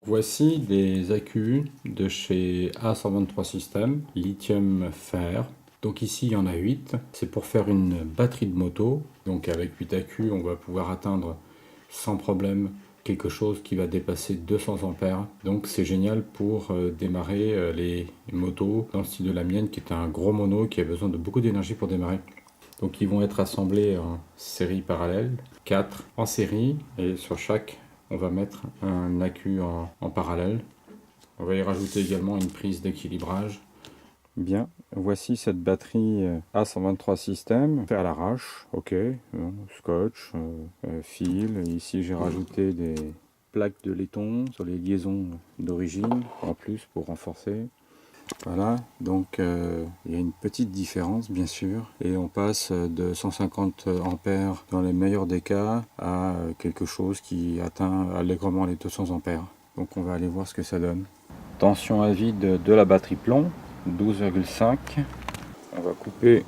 Voici des accus de chez A123 System, lithium fer. Donc ici il y en a 8, c'est pour faire une batterie de moto. Donc avec 8 accus on va pouvoir atteindre sans problème quelque chose qui va dépasser 200 ampères. Donc c'est génial pour démarrer les motos dans le style de la mienne qui est un gros mono qui a besoin de beaucoup d'énergie pour démarrer. Donc ils vont être assemblés en série parallèle, 4 en série, et sur chaque on va mettre un accu en parallèle. On va y rajouter également une prise d'équilibrage. Bien, voici cette batterie A123 System, fait à l'arrache, ok, scotch, fil. Ici j'ai rajouté des plaques de laiton sur les liaisons d'origine, en plus pour renforcer. Voilà, donc il y a une petite différence bien sûr, et on passe de 150 ampères dans les meilleurs des cas à quelque chose qui atteint allègrement les 200 ampères. Donc on va aller voir ce que ça donne. Tension à vide de la batterie plomb, 12,5. On va couper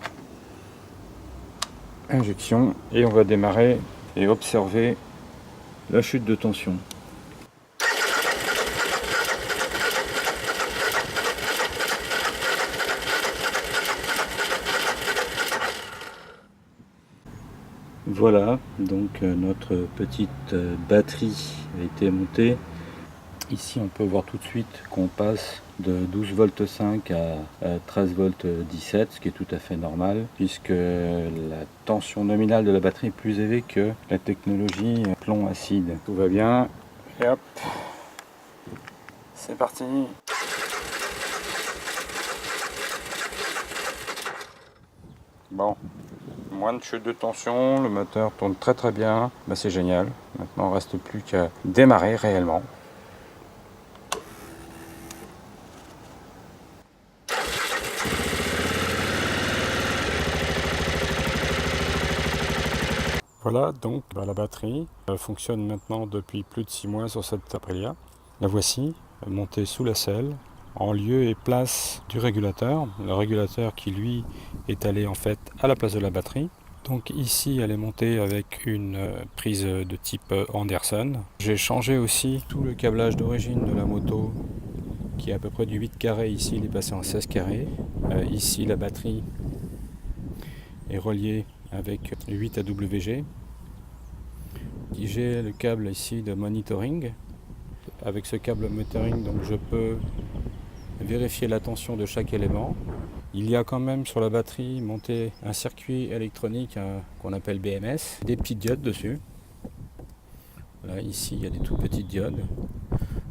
injection et on va démarrer et observer la chute de tension. Voilà, donc notre petite batterie a été montée. Ici on peut voir tout de suite qu'on passe de 12 volts 5 à 13 volts 17, ce qui est tout à fait normal, puisque la tension nominale de la batterie est plus élevée que la technologie plomb acide. Tout va bien, et hop, c'est parti. Bon. Moins de chute de tension, le moteur tourne très bien, c'est génial. Maintenant il ne reste plus qu'à démarrer réellement. Voilà donc la batterie fonctionne maintenant depuis plus de 6 mois sur cette Aprilia. La voici montée sous la selle, en lieu et place du régulateur. Le régulateur qui lui est allé en fait à la place de la batterie. Donc ici elle est montée avec une prise de type Anderson. J'ai changé aussi tout le câblage d'origine de la moto qui est à peu près du 8 carré, ici il est passé en 16 carré. Ici la batterie est reliée avec 8 AWG. J'ai le câble ici de monitoring. Avec ce câble monitoring donc je peux vérifier la tension de chaque élément. Il y a quand même sur la batterie monté un circuit électronique qu'on appelle BMS, des petites diodes dessus. Là, ici il y a des tout petites diodes.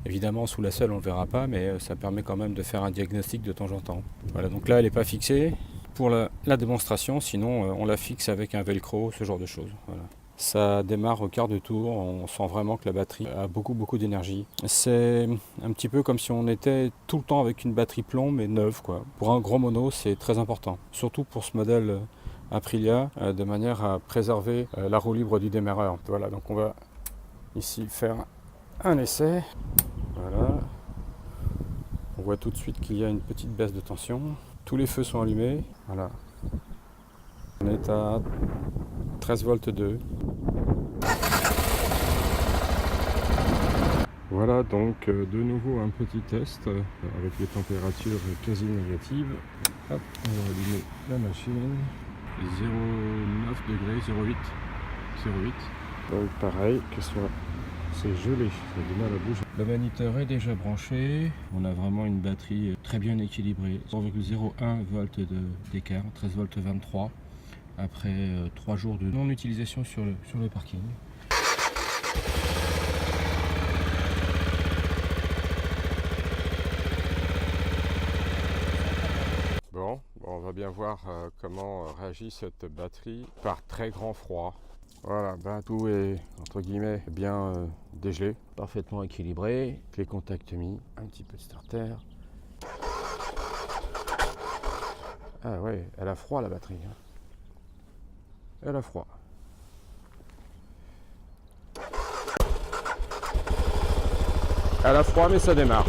Évidemment sous la selle on ne le verra pas, mais ça permet quand même de faire un diagnostic de temps en temps. Voilà, donc là elle n'est pas fixée pour la démonstration, sinon on la fixe avec un velcro, ce genre de choses. Voilà. Ça démarre au quart de tour, on sent vraiment que la batterie a beaucoup d'énergie. C'est un petit peu comme si on était tout le temps avec une batterie plomb mais neuve, quoi. Pour un gros mono c'est très important, surtout pour ce modèle Aprilia, de manière à préserver la roue libre du démarreur. Voilà, donc on va ici faire un essai. Voilà. On voit tout de suite qu'il y a une petite baisse de tension. Tous les feux sont allumés. Voilà. On est à 13 volts 2. Voilà donc de nouveau un petit test avec les températures quasi négatives. Hop, on va allumer la machine. 0,9 degrés, 0,8. Donc pareil, que soit c'est gelé, ça a du mal à bouger. Le maniteur est déjà branché. On a vraiment une batterie très bien équilibrée. 0,01 volts d'écart, 13 volts 23. Après 3 jours de non-utilisation sur le parking. Bon, on va bien voir comment réagit cette batterie par très grand froid. Voilà, tout est entre guillemets bien dégelé, parfaitement équilibré, les contacts mis, un petit peu de starter. Ah ouais, elle a froid la batterie. Elle a froid. Elle a froid mais ça démarre.